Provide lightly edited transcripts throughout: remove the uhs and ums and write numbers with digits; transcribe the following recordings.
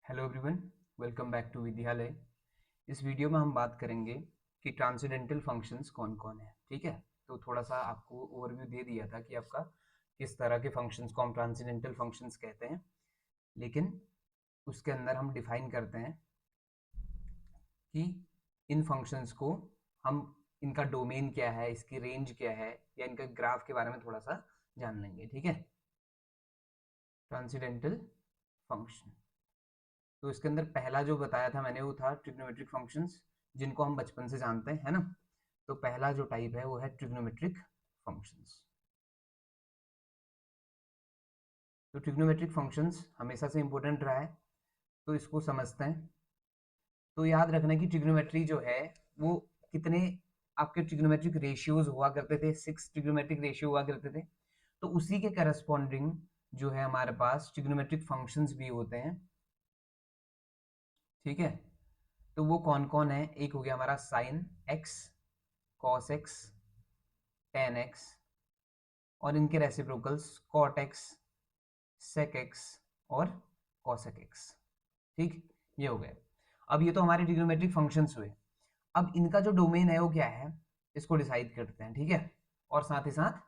Hello everyone, welcome back to Vidyalaya. इस video में हम बात करेंगे कि ट्रांसेंडेंटल फंक्शंस कौन कौन है। ठीक है, तो थोड़ा सा आपको ओवरव्यू दे दिया था कि आपका किस तरह के फंक्शंस को हम ट्रांसेंडेंटल फंक्शंस कहते हैं, लेकिन उसके अंदर हम डिफाइन करते हैं कि इन फंक्शंस को हम इनका डोमेन क्या है, इसकी रेंज क्या है, या इनका ग्राफ के बारे में थोड़ा सा जान लेंगे। ठीक है, ट्रांसेंडेंटल फंक्शन, तो इसके अंदर पहला जो बताया था मैंने वो था ट्रिग्नोमेट्रिक फंक्शंस, जिनको हम बचपन से जानते हैं, है ना। तो पहला जो टाइप है वो है ट्रिग्नोमेट्रिक फंक्शंस। तो ट्रिग्नोमेट्रिक फंक्शंस हमेशा से इंपॉर्टेंट रहा है, तो इसको समझते हैं। तो याद रखना कि ट्रिग्नोमेट्री जो है वो कितने आपके ट्रिग्नोमेट्रिक रेशियोज हुआ करते थे, 6 ट्रिग्नोमेट्रिक रेशियो हुआ करते थे। तो उसी के करस्पॉन्डिंग जो है हमारे पास ट्रिग्नोमेट्रिक फंक्शंस भी होते हैं। ठीक है, तो वो कौन कौन है? एक हो गया हमारा sine x, cos x, tan x, और इनके reciprocals cot x, sec x और कॉसेक एक्स। ठीक, ये हो गए। अब ये तो हमारे ट्रिग्नोमेट्रिक फंक्शंस हुए। अब इनका जो डोमेन है वो क्या है, इसको डिसाइड करते हैं। ठीक है, और साथ ही साथ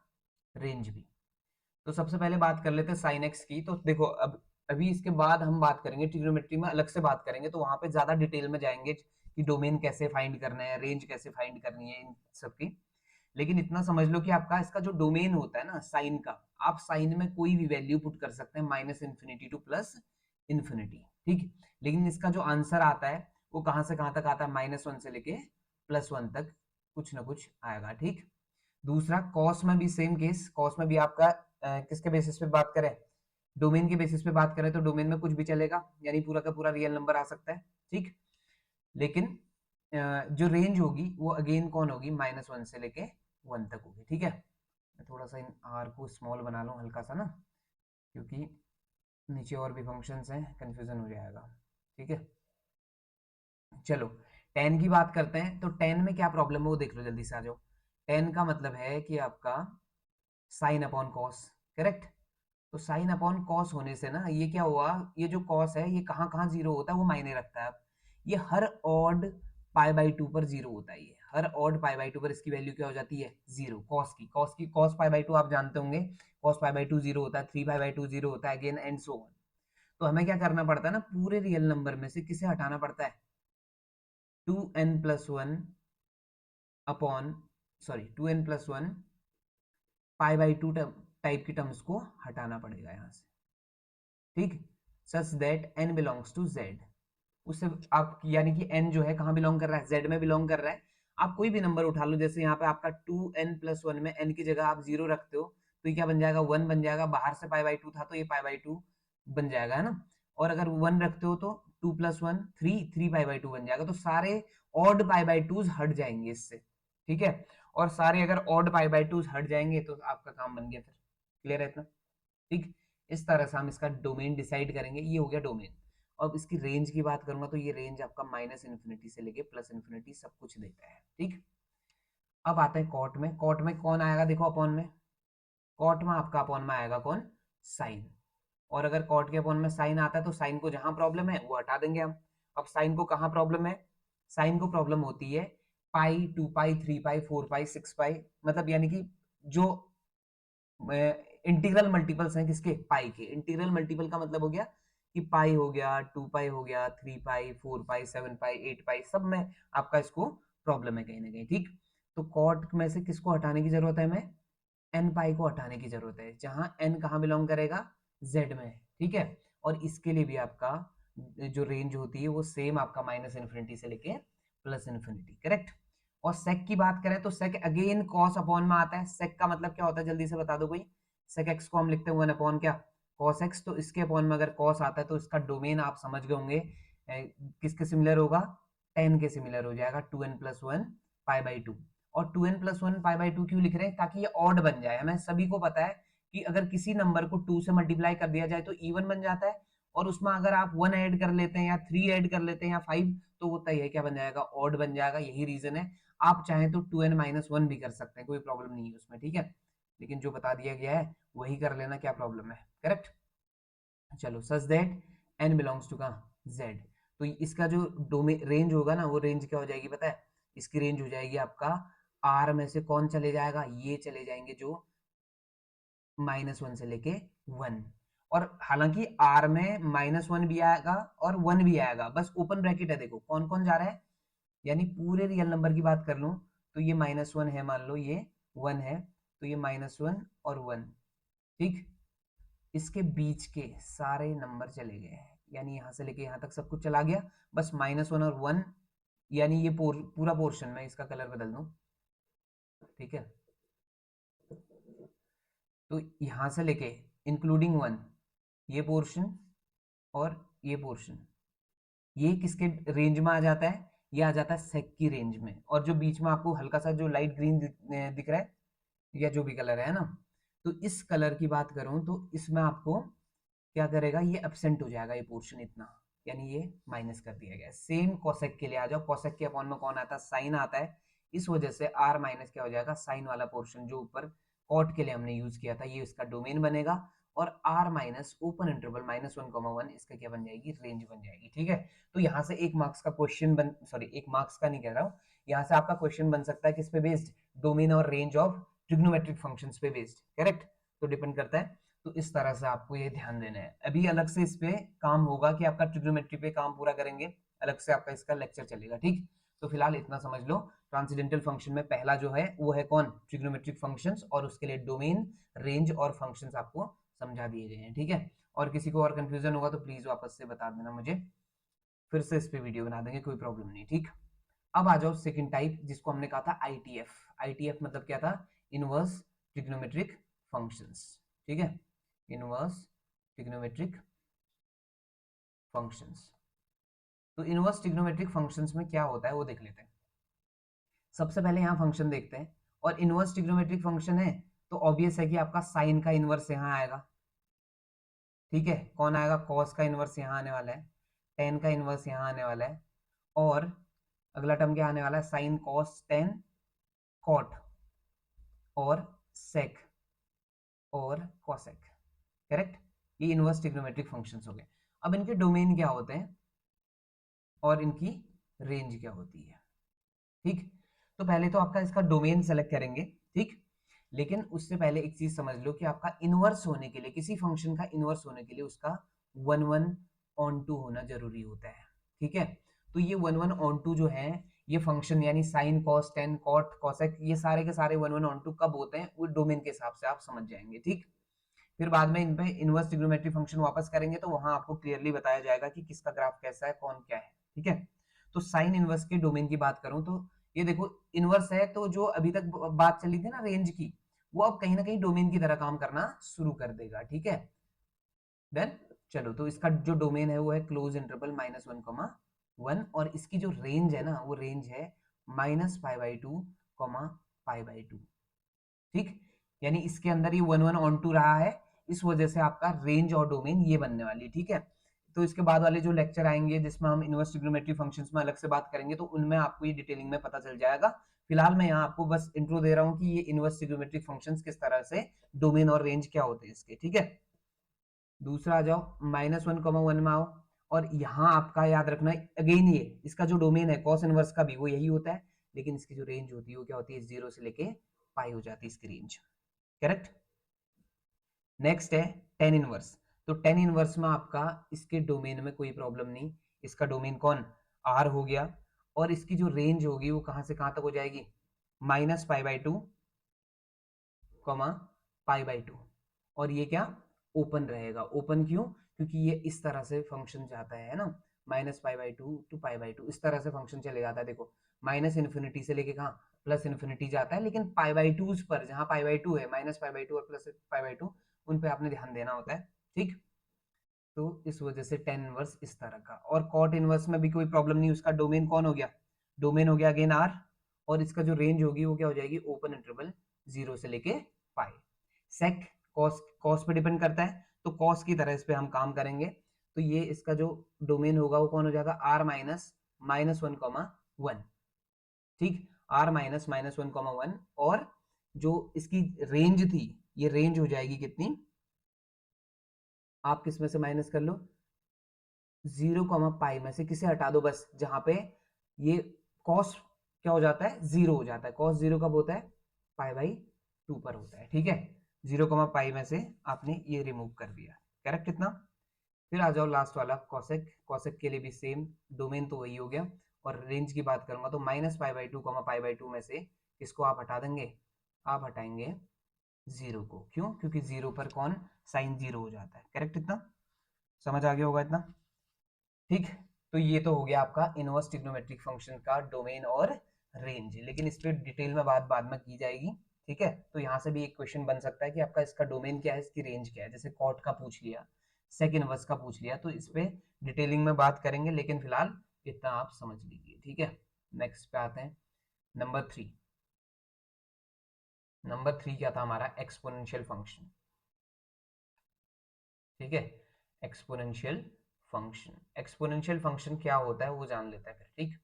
रेंज भी। तो सबसे पहले बात कर लेते हैं साइन एक्स की। तो देखो, अब अभी इसके बाद हम बात करेंगे ट्रिग्नोमेट्री में, अलग से बात करेंगे, तो वहां पे ज्यादा डिटेल में जाएंगे कि डोमेन कैसे फाइंड करना है, रेंज कैसे फाइंड करनी है, इन सब की। लेकिन इतना समझ लो कि आपका इसका जो डोमेन होता है ना साइन का, आप साइन में कोई भी वैल्यू पुट कर सकते हैं, minus infinity two plus infinity. ठीक, लेकिन इसका जो आंसर आता है वो कहां से कहां तक आता है, -1 से लेके +1 तक कुछ ना कुछ आएगा। ठीक, दूसरा कॉस में भी सेम केस। कॉस में भी आपका किसके बेसिस पे बात करें, डोमेन के बेसिस पे बात करें, तो डोमेन में कुछ भी चलेगा, यानी पूरा का पूरा रियल नंबर आ सकता है। ठीक, लेकिन जो रेंज होगी वो अगेन कौन होगी, -1 से लेके 1 तक होगी। ठीक है, मैं थोड़ा सा इन आर को स्मॉल बना लूँ हल्का सा ना, क्योंकि नीचे और भी फंक्शंस हैं, कंफ्यूजन हो जाएगा। ठीक है, चलो टेन की बात करते हैं। तो टेन में क्या प्रॉब्लम है वो देख लो, जल्दी से आ जाओ। टेन का मतलब है कि आपका साइन अपॉन कॉस, करेक्ट। तो साइन अपॉन कॉस होने से ना ये क्या हुआ, ये जो कॉस है ये कहाँ कहाँ जीरो होता है वो मायने रखता है। ये हर ऑड पाई बाई टू पर जीरो होता है। ये हर ऑड पाई बाई टू पर इसकी वैल्यू क्या हो जाती है, जीरो। कॉस की कॉस पाई बाई टू आप जानते होंगे, cos pi by to zero होता है, 3 पाई बाई टू जीरो होता है, अगेन एंड सो ऑन। तो हमें क्या करना पड़ता है ना, पूरे रियल नंबर में से किसे हटाना पड़ता है, 2n+1 upon, sorry 2n+1 pi by two type की टर्म्स को हटाना पड़ेगा यहाँ से। ठीक, such that n belongs to z। उससे आप यानी कि n जो है कहाँ बिलोंग कर रहा है, z में बिलोंग कर रहा है। आप कोई भी नंबर उठा लो, जैसे यहाँ पे आपका 2n+1 में n की जगह आप 0 रखते हो तो ये क्या बन जाएगा, 1 बन जाएगा। बाहर से पाई बाई टू था तो ये पाई बाई टू बन जाएगा, है ना। और अगर 1 रखते हो तो 2+1 3 पाई बाई टू बन जाएगा। तो सारे ऑड पाई बाई टूज हट जाएंगे इससे। ठीक है, और सारे अगर ऑड पाई बाई टूज हट जाएंगे तो आपका काम बन गया फिर। क्लियर है इतना? ठीक, इस तरह से हम इसका डोमेन डिसाइड करेंगे। ये हो गया डोमेन। अब इसकी रेंज की बात करूंगा तो ये रेंज आपका -इन्फिनिटी से लेके +इन्फिनिटी सब कुछ देता है। ठीक, अब आते हैं कॉट में। कॉट में कौन आएगा, देखो अपॉन में। कॉट में आपका अपॉन में आएगा कौन, साइन। और अगर कॉट के अपॉन में साइन आता है तो साइन को जहां प्रॉब्लम है वो हटा देंगे हम। अब साइन को कहां प्रॉब्लम है, साइन को प्रॉब्लम होती है पाई, 2 पाई, 3 पाई, 4 पाई, 6 पाई, मतलब यानी कि जो इंटीग्रल मल्टीपल्स हैं किसके, पाई के। इंटीग्रल मल्टीपल का मतलब हो गया कि पाई हो गया, 2 पाई हो गया, 3 पाई, 4 पाई, 7 पाई, 8 पाई, सब में आपका इसको प्रॉब्लम है कहीं ना कहीं। ठीक, तो कॉट में से किसको हटाने की जरूरत है हमें, एन पाई को हटाने की जरूरत है, जहां एन कहाँ बिलोंग करेगा, जेड में। ठीक है, और इसके लिए भी आपका जो रेंज होती है वो सेम आपका -इन्फिनिटी से लेके +इन्फिनिटी, करेक्ट। और सेक की बात करें तो सेक अगेन कॉस अपॉन में आता है। सेक का मतलब क्या होता है, जल्दी से बता दो कोई। सेक एक्स को हम लिखते हैं 1 अपॉन क्या, कॉस एक्स। तो इसके अपॉन में अगर कॉस आता है तो इसका डोमेन आप समझ गए होंगे, किसके सिमिलर होगा, टेन के सिमिलर हो जाएगा, 2n+1 पाई बाई टू। और 2n+1 पाई बाई टू क्यों लिख रहे हैं, ताकि ये ऑड बन जाए। हमें सभी को पता है कि अगर किसी नंबर को 2 से मल्टीप्लाई कर दिया जाए तो इवन बन जाता है, और उसमें अगर आप 1 ऐड कर लेते हैं या 3 ऐड कर लेते हैं या 5, तो वो तय है क्या बन जाएगा, ऑड बन जाएगा। यही रीजन है। आप चाहें तो 2n-1 भी कर सकते हैं, कोई प्रॉब्लम नहीं है उसमें। ठीक है, लेकिन जो बता दिया गया है वही कर लेना, क्या प्रॉब्लम है, करेक्ट। चलो, such that n belongs to कहाँ, z। तो इसका जो डोमेन रेंज होगा ना, वो रेंज क्या हो जाएगी पता है? इसकी रेंज हो जाएगी आपका r में से कौन चले जाएगा, ये चले जाएंगे जो -1 से लेके 1। और हालांकि r में -1 भी आएगा और 1 भी आएगा, बस ओपन ब्रैकेट है, देखो कौन कौन जा रहा है। यानी पूरे रियल नंबर की बात कर लूं तो ये -1 है, मान लो ये 1 है, तो ये -1 और 1, ठीक। इसके बीच के सारे नंबर चले गए, यानी यहां से लेके यहां तक सब कुछ चला गया, बस -1 और 1, यानी ये पूरा पोर्शन में इसका कलर बदल दूं, ठीक है। तो यहां से लेके इंक्लूडिंग 1, ये पोर्शन और ये पोर्शन, ये किसके रेंज में आ जाता है? ये आ जाता है सेक की रेंज में। और जो बीच में आपको हल्का सा जो लाइट ग्रीन दिख रहा है, या जो भी कलर है ना, तो इस कलर की बात करूं तो इसमें आपको क्या करेगा, ये एब्सेंट हो जाएगा ये पोर्शन इतना, यानी ये माइनस कर दिया गया। सेम कोसेक के लिए आ जाओ, कोसेक के अपॉन में कौन आता है? साइन आता है। इस वजह से आर माइनस क्या हो जाएगा, साइन वाला पोर्शन जो ऊपर कॉट के लिए हमने यूज किया था, ये इसका डोमेन बनेगा। और आर माइनस ओपन इंटरवल -1, 1 इसका क्या बन जाएगी, रेंज बन जाएगी, ठीक है। तो यहाँ से एक मार्क्स का क्वेश्चन बन, सॉरी एक मार्क्स का नहीं कह रहा हूँ, यहाँ से आपका क्वेश्चन बन सकता है किस पे बेस्ड, डोमेन और रेंज ऑफ ट्रिग्नोमेट्रिक फंक्शंस पे बेस्ड, करेक्ट। तो डिपेंड करता है। तो इस तरह से आपको ये ध्यान देना है। अभी अलग से इस पे काम होगा कि आपका ट्रिग्नोमेट्री पे काम पूरा करेंगे, अलग से आपका इसका लेक्चर चलेगा, ठीक। तो फिलहाल इतना समझ लो, ट्रांसेंडेंटल फंक्शन में पहला जो है वो है कौन, ट्रिग्नोमेट्रिक फंक्शंस, और उसके लिए डोमेन, रेंज और फंक्शंस आपको समझा दिए गए हैं, ठीक है। और किसी को और कंफ्यूजन होगा तो प्लीज वापस से बता देना मुझे, फिर से इस पे वीडियो बना देंगे, कोई प्रॉब्लम नहीं, ठीक। अब आ जाओ सेकंड टाइप, जिसको हमने कहा था आईटीएफ। आईटीएफ मतलब क्या था, इनवर्स ट्रिग्नोमेट्रिक फंक्शंस, ठीक है, इनवर्स ट्रिग्नोमेट्रिक फंक्शंस। तो इनवर्स ट्रिग्नोमेट्रिक फंक्शंस में क्या होता है वो देख लेते हैं। सबसे पहले यहाँ फंक्शन देखते हैं, और इनवर्स ट्रिग्नोमेट्रिक फंक्शन है तो ऑब्वियस है कि आपका साइन का इनवर्स यहाँ आएगा, ठीक है। कौन आएगा, कॉस का इनवर्स यहाँ आने वाला है, टेन का इनवर्स यहाँ आने वाला है, और अगला टर्म क्या आने वाला है, साइन कॉस टेन कॉट और सेक और कॉसेक, करेक्ट। ये इनवर्स ट्रिग्नोमेट्रिक फंक्शंस हो गए। अब इनके डोमेन क्या होते हैं और इनकी रेंज क्या होती है, ठीक। तो पहले तो आपका इसका डोमेन सेलेक्ट करेंगे, ठीक। लेकिन उससे पहले एक चीज समझ लो कि आपका इनवर्स होने के लिए, किसी फंक्शन का इनवर्स होने के लिए उसका 1 1 on 2 होना जरूरी होता है, ठीक है। तो ये 1 1 on 2 जो है, ये फंक्शन यानी sine cos tan cot cosec, ये सारे के सारे 1 1 on 2 कब होते हैं, वो डोमेन के हिसाब से आप समझ जाएंगे, ठीक। फिर बाद में इन पे इनवर्स ट्रिग्नोमेट्री फंक्शन वापस करेंगे तो वहां आपको क्लियरली बताया जाएगा कि किसका ग्राफ कैसा है, कौन क्या है, ठीक है। तो साइन इनवर्स के डोमेन की बात करूं तो ये देखो, इनवर्स है तो जो अभी तक बात चली थी ना रेंज की, वो अब कहीं ना कहीं डोमेन की तरह काम करना शुरू कर देगा, ठीक है। देन चलो, तो इसका जो डोमेन है वो है क्लोज इंटरवल -1, और इसकी जो रेंज है ना, वो रेंज है -π/2, π/2, ठीक। यानी इसके अंदर ये 1 1 on 2 रहा है, इस वजह से आपका रेंज और डोमेन ये बनने वाली, ठीक है। तो इसके बाद वाले जो लेक्चर आएंगे जिसमें हम इनवर्स ट्रिग्नोमेट्री फंक्शंस में अलग से बात करेंगे, तो उनमें आपको ये डिटेलिंग में पता चल जाएगा। फिलहाल मैं यहाँ आपको बस इंट्रो दे रहा हूँ कि ये इनवर्स ट्रिग्नोमेट्रिक फंक्शंस किस तरह से, डोमेन और रेंज क्या होते हैं इसके, ठीक है। दूसरा आ जाओ, -1, 1 में आओ, और यहाँ आपका याद रखना अगेन, ये इसका जो डोमेन है कॉस इनवर्स का भी वो यही होता है, लेकिन इसकी जो रेंज होती है वो क्या होती है, 0 से लेके पाई हो जाती है इसकी रेंज, करेक्ट। नेक्स्ट है टेन इनवर्स। तो टेन इनवर्स में आपका इसके डोमेन में कोई प्रॉब्लम नहीं, इसका डोमेन कौन, आर हो गया, और इसकी जो रेंज होगी वो कहां से कहां तक हो जाएगी, -π/2, π/2, और ये क्या, ओपन रहेगा। ओपन क्यों, क्योंकि ये इस तरह से फंक्शन जाता है ना, -π/2 to π/2 इस तरह से फंक्शन चले जाता है, देखो माइनस इन्फिनिटी से लेके कहाँ, प्लस इन्फिनिटी जाता है, लेकिन π/2 पर, जहां π/2 है, -π/2 और +π/2, उन पे आपने ध्यान देना होता है, ठीक। तो इस वजह से टेन इनवर्स इस तरह का। और कॉट इनवर्स में भी कोई प्रॉब्लम नहीं, उसका डोमेन कौन हो गया, डोमेन हो गया अगेन आर, और इसका जो रेंज होगी वो क्या हो जाएगी, ओपन इंटरवल 0 से लेके पाई। सेक कॉस, कॉस पे डिपेंड करता है, तो कॉस की तरह इस पे हम काम करेंगे। तो ये इसका जो डोमेन होगा वो कौन हो जाएगा, आर माइनस -1, ठीक, आर -1, और जो इसकी रेंज थी, ये रेंज हो जाएगी कितनी, आप किस में से माइनस कर लो, 0, में से किसे हटा दो बस, जहां पे ये कॉस क्या हो जाता है, 0 हो जाता है। कॉस 0 कब होता है, π/2 पर होता है, ठीक है। 0, में से आपने ये रिमूव कर दिया, करेक्ट इतना। फिर आ जाओ लास्ट वाला कॉसेक। कॉसेक के लिए भी सेम, डोमेन तो वही हो गया। और रेंज की बात करूंगा तो -π/2, π/2 में से किसको आप हटा देंगे, आप हटाएंगे 0 को। क्यों, क्योंकि 0 पर कौन, साइन 0 हो जाता है, करेक्ट इतना। समझ आ गया होगा इतना, ठीक। तो ये तो हो गया आपका इनवर्स ट्रिग्नोमेट्रिक फंक्शन का डोमेन और रेंज, लेकिन इस पे डिटेल में बात बाद में की जाएगी, ठीक है। तो यहाँ से भी एक क्वेश्चन बन सकता है कि आपका इसका डोमेन क्या है, इसकी रेंज क्या है, जैसे कॉट का पूछ लिया, सेक इनवर्स का पूछ लिया, तो इस पे डिटेलिंग में बात करेंगे, लेकिन फिलहाल इतना आप समझ लीजिए, ठीक है। नेक्स्ट पे आते हैं, नंबर 3। नंबर 3 क्या था हमारा, एक्सपोनेंशियल फंक्शन, ठीक है। एक्सपोनेंशियल फंक्शन, एक्सपोनेंशियल फंक्शन क्या होता है वो जान लेते हैं फिर, ठीक।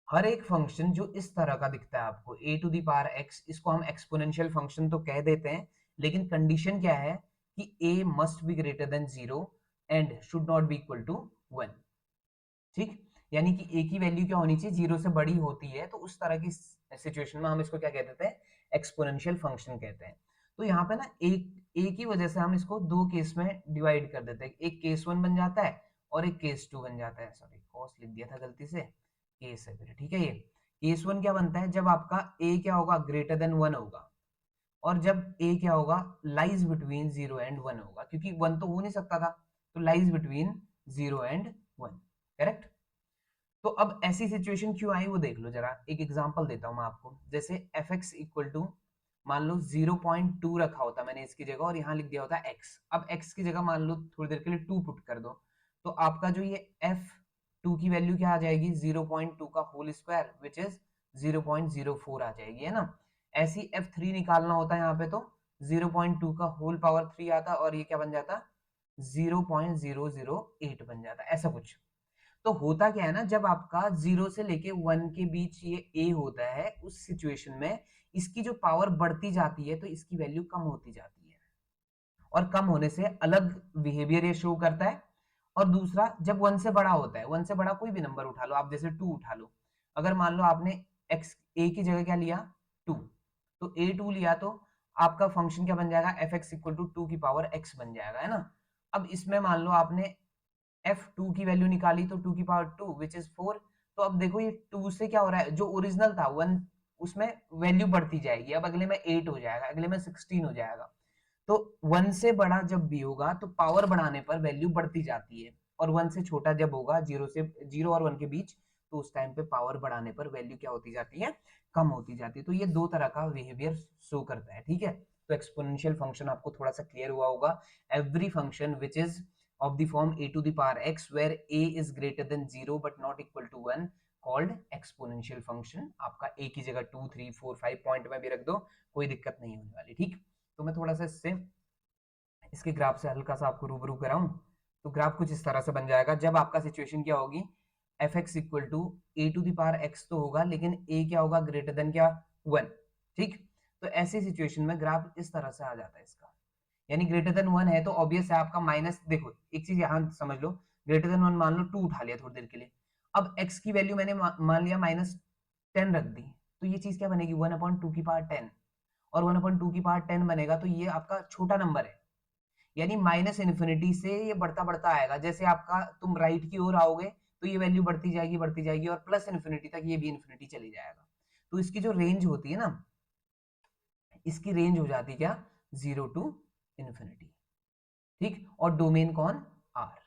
हर एक फंक्शन जो इस तरह का दिखता है आपको a⁴x, इसको हम एक्सपोनेंशियल फंक्शन तो कह देते हैं, लेकिन कंडीशन क्या है कि a must be greater than 0 and should not be equal to 1, ठीक। यानी कि a की वैल्यू क्या होनी चाहिए, 0 से बड़ी होती है, तो उस तरह की सिचुएशन में हम इसको क्या कहते थे, एक्सपोनेंशियल फंक्शन कहते हैं। तो यहाँ पे ना a की वजह से हम इसको दो केस में डिवाइड कर देते हैं, एक केस 1 बन जाता है और एक केस 2 बन जाता है। सॉरी, कॉस लिख दिया था गलती से, केस है फिर, ठीक है। ये केस 1 क्या बनता है, जब आपका a क्या होगा, ग्रेटर देन 1 होगा, और जब a क्या होगा, लाइज बिटवीन 0 एंड 1 होगा, क्योंकि 1 तो हो नहीं सकता था, तो लाइज बिटवीन 0 एंड 1, करेक्ट। तो अब ऐसी सिचुएशन क्यों आई वो देख लो जरा, एक एग्जांपल देता हूं मैं आपको। जैसे fx इक्वल टू, मान लो 0.2 रखा होता मैंने इसकी जगह, और यहाँ लिख दिया होता x। अब x की जगह मान लो थोड़ी देर के लिए 2 पुट कर दो, तो आपका जो ये f2 की वैल्यू क्या आ जाएगी, 0.2 का होल स्क्वायर, विच इज 0.04 आ जाएगी, है ना। ऐसी f3 निकालना होता है यहाँ पे, तो 0.2 का होल पावर 3 आता, और ये क्या बन जाता, 0.008 बन जाता, ऐसा कुछ। तो होता क्या है ना, जब आपका 0 से लेके 1 के बीच ये a होता है, उस सिचुएशन में इसकी जो पावर बढ़ती जाती है, तो इसकी वैल्यू कम होती जाती है, और कम होने से अलग बिहेवियर ये शो करता है। और दूसरा, जब 1 से बड़ा होता है, 1 से बड़ा कोई भी नंबर उठा लो आप, जैसे 2 उठा लो, अगर मान लो आपने x a की जगह क्या लिया, 2, तो a2 लिया, तो आपका फंक्शन क्या बन जाएगा, fx इक्वल टू 2 की पावर x बन जाएगा, है ना। अब इसमें मान लो आपने f2 की वैल्यू निकाली, तो 2 की पावर 2 विच इज 4। तो अब देखो ये 2 से क्या हो रहा है, जो ओरिजिनल था 1, उसमें वैल्यू बढ़ती जाएगी, अब अगले में 8 हो जाएगा, अगले में 16 हो जाएगा। तो 1 से बड़ा जब भी होगा, तो पावर बढ़ाने पर वैल्यू बढ़ती जाती है, और 1 से छोटा जब होगा, 0 और 1 के बीच, तो उस टाइम पे पावर बढ़ाने पर वैल्यू क्या होती जाती है, कम होती जाती है। तो ये दो तरह का बिहेवियर शो करता है, ठीक है। तो एक्सपोनेंशियल फंक्शन आपको थोड़ा सा क्लियर हुआ होगा। Every function which is of the form a⁴x where a is greater than 0 but not equal to 1 called exponential function। आपका a की जगह 2, 3, 4, 5 पॉइंट में भी रख दो, कोई दिक्कत नहीं होने वाली, ठीक। तो मैं थोड़ा सा इसके ग्राफ से हल्का सा आपको रूबरू कराऊं, तो ग्राफ कुछ इस तरह से बन जाएगा। जब आपका सिचुएशन क्या होगी, fx इक्वल टू a⁴x तो होगा, लेकिन a क्या होगा, ग्रेटर देन क्या, 1, ठीक। तो ऐसी सिचुएशन में ग्राफ इस तरह से आ जाता है इसका, यानी ग्रेटर देन 1 है, तो ऑब्वियस है आपका माइनस, देखो एक चीज यहां समझ लो, ग्रेटर देन 1 मान लो 2 उठा लिया थोड़ी देर के लिए, अब x की वैल्यू मैंने मान लिया -10 रख दी, तो ये चीज क्या बनेगी, 1/2 की पावर 10, और 1/2 की पावर 10 बनेगा, तो ये आपका छोटा नंबर है, यानी माइनस इन्फिनिटी से ये बढ़ता बढ़ता आएगा। जैसे आपका तुम राइट की ओर आओगे, तो ये वैल्यू बढ़ती जाएगी, और प्लस इन्फिनिटी तक ये भी इन्फिनिटी चली जाएगा। तो इसकी जो रेंज होती है ना, इसकी रेंज हो जाती है क्या, 0 टू इन्फिनिटी, ठीक। और डोमेन कौन, आर,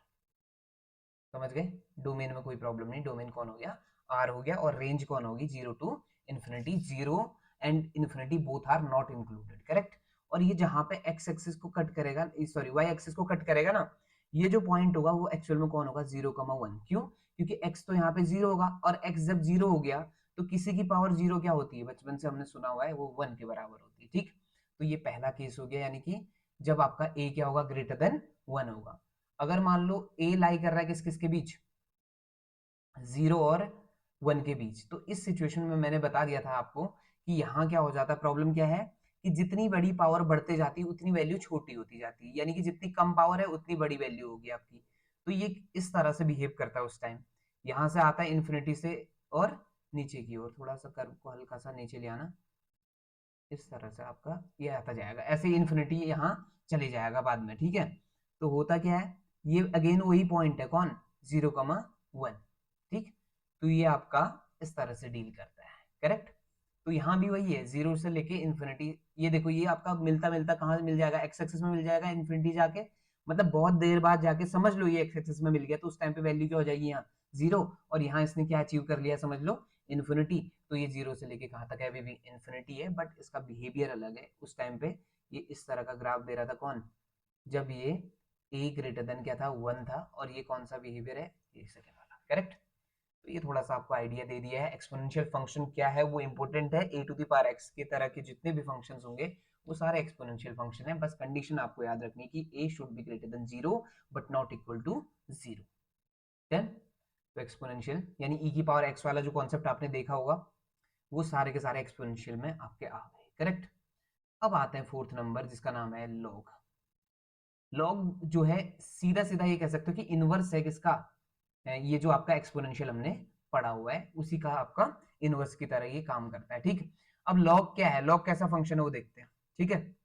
समझ गए। डोमेन में कोई प्रॉब्लम नहीं, डोमेन कौन हो गया, आर हो गया, और रेंज कौन होगी, 0 to infinity. 0 and infinity both are not included, correct. और ये जहां पे एक्स एक्सिस को कट करेगा, सॉरी वाई एक्सिस को कट करेगा ना, ये जो पॉइंट होगा वो एक्चुअल में कौन होगा, 0,1। क्यों, क्योंकि एक्स तो यहाँ पे 0 होगा, और एक्स जब 0 हो गया, तो किसी की पावर 0 क्या होती है, बचपन से हमने सुना हुआ है, वो 1 के बराबर होती है, ठीक। तो ये पहला केस हो गया, यानी कि जब आपका a क्या होगा, ग्रेटर देन 1 होगा। अगर मान लो a लाई कर रहा है किस किस के बीच, 0 और 1 के बीच, तो इस सिचुएशन में मैंने बता दिया था आपको कि यहाँ क्या हो जाता है, प्रॉब्लम क्या है कि जितनी बड़ी पावर बढ़ते जाती है, उतनी वैल्यू छोटी होती जाती है, यानी कि जितनी कम पावर है उतनी बड़ी वैल्यू होगी आपकी। तो ये इस तरह से बिहेव करता है उस टाइम, यहाँ से आता है इन्फिनिटी से और नीचे की ओर, थोड़ा सा कर्व को हल्का सा नीचे ले आना, इस तरह से आपका ये आता जाएगा, ऐसे इन्फिनिटी यहाँ चले जाएगा बाद में, ठीक है। तो होता क्या है, ये अगेन वही पॉइंट है, कौन, 0,1, ठीक। तो ये आपका इस तरह से डील करता है, करेक्ट। तो यहाँ भी वही है, 0 से लेके इन्फिनिटी, ये देखो ये आपका मिलता मिलता कहाँ मिल जाएगा, एक्स एक्सिस में मिल जाएगा इन्फिनिटी जाके, मतलब बहुत देर बाद जाके समझ लो ये एक्स एक्सिस में मिल गया, तो उस टाइम पे वैल्यू क्या हो जाएगी यहाँ 0, और यहाँ इसने क्या अचीव कर लिया समझ लो, इन्फिनिटी। तो ये 0 से लेके कहाँ तक है, अभी भी इन्फिनिटी है, बट इसका बिहेवियर अलग है। उस टाइम पे ये इस तरह का ग्राफ दे रहा था, कौन, जब ये a ग्रेटर देन क्या था 1 था, और ये कौन सा बिहेवियर है, ये सेकंड वाला, करेक्ट। तो ये थोड़ा सा आपको आइडिया दे दिया है एक्सपोनेंशियल फंक्शन क्या है, वो इंपॉर्टेंट है, a to the power x के तरह के जितने भी फंक्शंस होंगे वो सारे एक्सपोनेंशियल फंक्शन है, बस कंडीशन आपको याद रखनी कि a should be greater than 0 but not equal to 0, then तो एक्सपोनेंशियल यानी e की पावर x वाला जो कॉन्सेप्ट आपने देखा होगा वो सारे के सारे एक्सपोनेंशियल में आपके आ गए, करेक्ट। अब आते हैं फोर्थ नंबर जिसका नाम है लॉग। लॉग जो है सीधा सीधा ये कह सकते हो कि इनवर्स है किसका, ये जो आपका एक्सपोनेंशियल हमने पढ़ा हुआ है उसी का आपका इनवर्स की तरह ये काम करता है, ठीक। अब लॉग क्या है, लॉग कैसा फंक्शन है वो देखते हैं, ठीक है।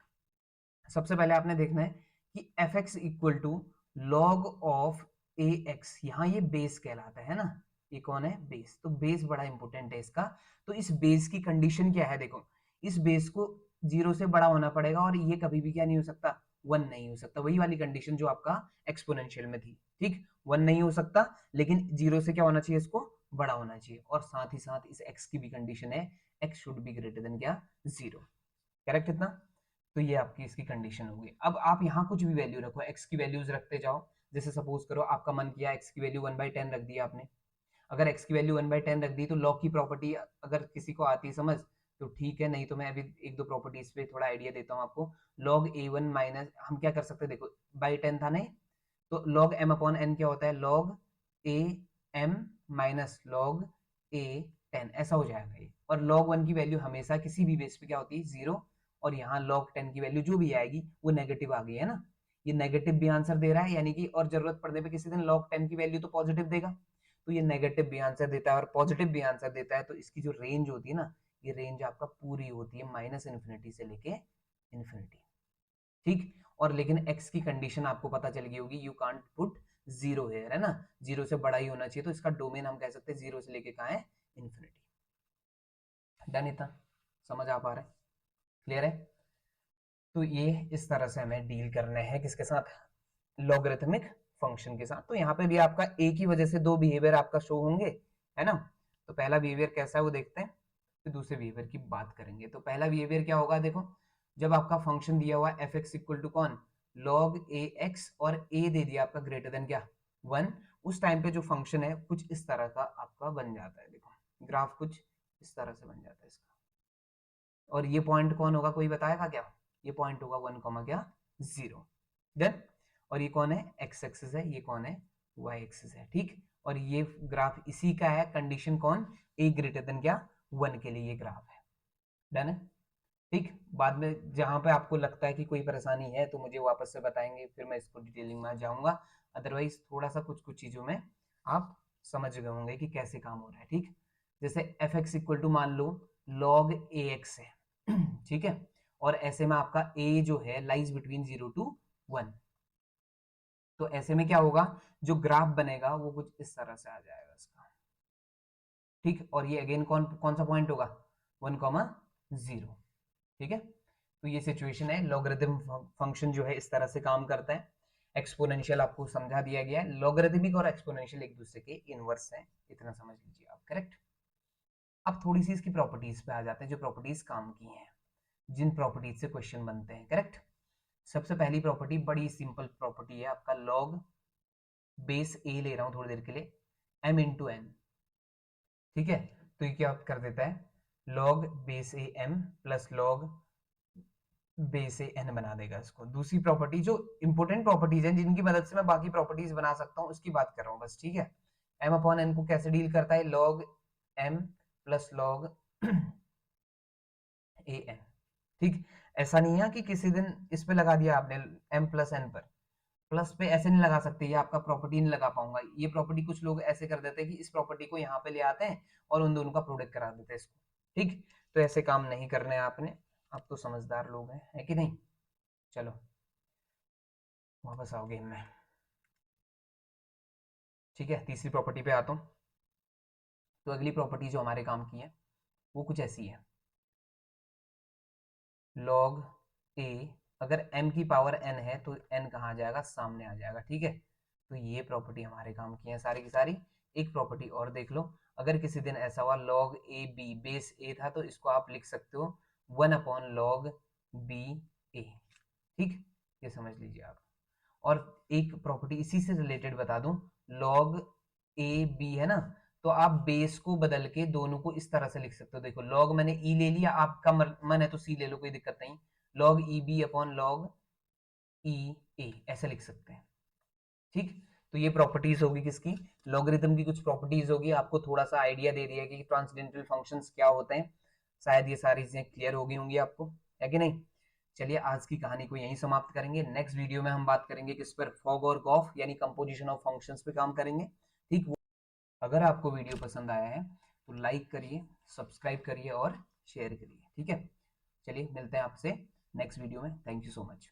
सबसे पहले आपने देखना है कि f x equal to log of a x, यहाँ ये बेस कहलाता है ना, ये कौन है, बेस। तो बेस बड़ा इंपॉर्टेंट है इसका। तो इस बेस की कंडीशन क्या है, देखो इस बेस को 0 से बड़ा होना पड़ेगा, और ये कभी भी क्या नहीं हो सकता, 1 नहीं हो सकता, वही वाली कंडीशन जो आपका एक्सपोनेंशियल में थी, ठीक। 1 नहीं हो सकता, लेकिन 0 से क्या होना चाहिए, इसको बड़ा होना चाहिए, और साथ ही साथ इस x की भी कंडीशन है, x should be greater then क्या, 0, करेक्ट इतना। तो ये आपकी इसकी कंडीशन होगी। अब आप यहाँ कुछ भी वैल्यू रखो, x की वैल्यूज रखते जाओ, जैसे सपोज करो आपका मन किया x की वैल्यू 1/10 रख दिया आपने, अगर x की वैल्यू 1/10 रख दी तो लॉग की प्रॉपर्टी अगर किसी को आती है समझ तो ठीक है, नहीं तो मैं अभी एक दो प्रॉपर्टीज पे थोड़ा आइडिया देता हूँ आपको। लॉग a1 माइनस, हम क्या कर सकते हैं, देखो बाई 10 था नहीं, तो लॉग m अपॉन n क्या होता है, log a m minus log a 10, ऐसा हो जाएगा ये। और लॉग 1 की वैल्यू हमेशा किसी भी बेस पे क्या होती है, 0, और यहाँ log 10 की वैल्यू जो भी आएगी वो नेगेटिव आ गई है ना, ये नेगेटिव भी आंसर दे रहा है, यानी कि और जरूरत पड़ने पे किसी दिन log 10 की वैल्यू तो पॉजिटिव देगा, तो ये नेगेटिव भी आंसर देता है और पॉजिटिव भी आंसर देता है। तो इसकी जो रेंज होती है ना, ये रेंज आपका पूरी होती है माइनस इन्फिनिटी से लेके इन्फिनिटी, ठीक। और लेकिन x की कंडीशन आपको पता चल गई होगी, यू कांट पुट 0 हेयर, है ना, 0 से बड़ा ही होना चाहिए, तो इसका डोमेन हम कह सकते हैं 0 से लेके कहाँ है, इन्फिनिटी। डन, इतना समझ आ पा रहा है, क्लियर है। तो ये इस तरह से हमें डील करना है किसके साथ, लॉगरिथमिक फंक्शन के साथ। तो यहाँ पे भी आपका a की वजह से दो बिहेवियर आपका शो होंगे, है ना। तो पहला बिहेवियर कैसा है वो देखते हैं, फिर दूसरे बिहेवियर की बात करेंगे। तो पहला बिहेवियर क्या होगा, देखो जब आपका फंक्शन दिया हुआ एफ एक्स इक्वल टू कौन, लॉग ए एक्स, और a दे दिया आपका ग्रेटर देन क्या, 1, उस टाइम पे जो फंक्शन है कुछ इस तरह का आपका बन जाता है, देखो ग्राफ कुछ इस तरह से बन जाता है इसका। और ये पॉइंट कौन होगा, कोई बताएगा क्या, ये पॉइंट होगा 1, क्या, 0, देन। और ये कौन है, एक्स एक्सिस है, ये कौन है, वाई एक्सिस है, ठीक। और ये ग्राफ इसी का है, कंडीशन कौन, ए ग्रेटर देन क्या, 1 के लिए ये ग्राफ है, डन है, ठीक। बाद में जहां पे आपको लगता है कि कोई परेशानी है तो मुझे वापस से बताएंगे, फिर मैं इसको डिटेलिंग में जाऊंगा। अदरवाइज थोड़ा सा कुछ कुछ चीजों में आप समझ गए होंगे कि कैसे काम हो रहा है, ठीक। जैसे एफ एक्स इक्वल टू मान लो लॉग ए एक्स है, ठीक है, और ऐसे में आपका a जो है लाइज बिटवीन 0 to 1, तो ऐसे में क्या होगा, जो ग्राफ बनेगा वो कुछ इस तरह से आ जाएगा इसका, ठीक। और ये अगेन कौन कौन सा पॉइंट होगा, 1, 0, ठीक है। तो ये सिचुएशन है, लॉगरिथम फंक्शन जो है इस तरह से काम करता है। एक्सपोनेंशियल आपको समझा दिया गया है, लॉगरिथमिक और एक्सपोनेंशियल एक दूसरे के इनवर्स हैं, इतना समझ लीजिए आप, करेक्ट। अब थोड़ी सी इसकी प्रॉपर्टीज पे आ जाते हैं, जो प्रॉपर्टीज काम की हैं, जिन प्रॉपर्टीज से क्वेश्चन बनते हैं, करेक्ट। सबसे पहली प्रॉपर्टी बड़ी सिंपल प्रॉपर्टी है आपका, लॉग बेस ए ले रहा हूं थोड़ी देर के लिए, m इंटू एन, ठीक है। तो ये क्या कर देता है, लॉग बेस ए m प्लस लॉग बेस ए n बना देगा इसको। दूसरी प्रॉपर्टी जो इंपॉर्टेंट प्रॉपर्टीज हैं जिनकी मदद से मैं बाकी प्रॉपर्टीज बना सकता हूँ उसकी बात कर रहा हूँ बस, ठीक है। m अपॉन n को कैसे डील करता है, लॉग m प्लस लॉग ए n, ठीक। ऐसा नहीं है कि किसी दिन इस पे लगा दिया आपने m प्लस n पर, प्लस पे ऐसे नहीं लगा सकते, ये आपका प्रॉपर्टी नहीं लगा पाऊंगा। ये प्रॉपर्टी कुछ लोग ऐसे कर देते हैं कि इस प्रॉपर्टी को यहाँ पे ले आते हैं और उन दोनों का प्रोडक्ट करा देते हैं इसको। ठीक, तो ऐसे काम नहीं करने हैं आपने। आप तो समझदार लोग हैं, है कि नहीं। चलो वापस आओ गेम में। ठीक है, तीसरी प्रॉपर्टी पे आता हूँ। तो अगली प्रॉपर्टी जो हमारे काम की है वो कुछ ऐसी है, log a, अगर m की पावर n है तो n कहाँ आ जाएगा, सामने आ जाएगा। ठीक है, तो ये प्रॉपर्टी हमारे काम की है सारी की सारी। एक प्रॉपर्टी और देख लो, अगर किसी दिन ऐसा हुआ log a b, base a था तो इसको आप लिख सकते हो 1/log b a। ठीक, ये समझ लीजिए आप। और एक प्रॉपर्टी इसी से रिलेटेड बता दूं, log a b है ना, तो आप बेस को बदल के दोनों को इस तरह से लिख सकते हो। देखो log मैंने e ले लिया, आपका मन है तो c ले लो, कोई दिक्कत नहीं। log e b upon log e a ऐसे लिख सकते हैं। ठीक, तो ये प्रॉपर्टीज होगी किसकी, लॉगरिथम की कुछ प्रॉपर्टीज होगी। आपको थोड़ा सा आइडिया दे दिया कि ट्रांसडेंटल फंक्शंस क्या होते हैं। शायद ये सारी चीजें क्लियर हो गई होंगी आपको, है कि नहीं। चलिए आज की कहानी को यहीं समाप्त करेंगे। नेक्स्ट वीडियो में हम बात करेंगे किस पर, फॉग और गॉफ यानी कंपोजिशन ऑफ फंक्शंस पे काम करेंगे। ठीक, अगर आपको वीडियो पसंद आया है तो लाइक करिए, सब्सक्राइब करिए और शेयर करिए। ठीक है, चलिए मिलते हैं आपसे नेक्स्ट वीडियो में। Thank you so much.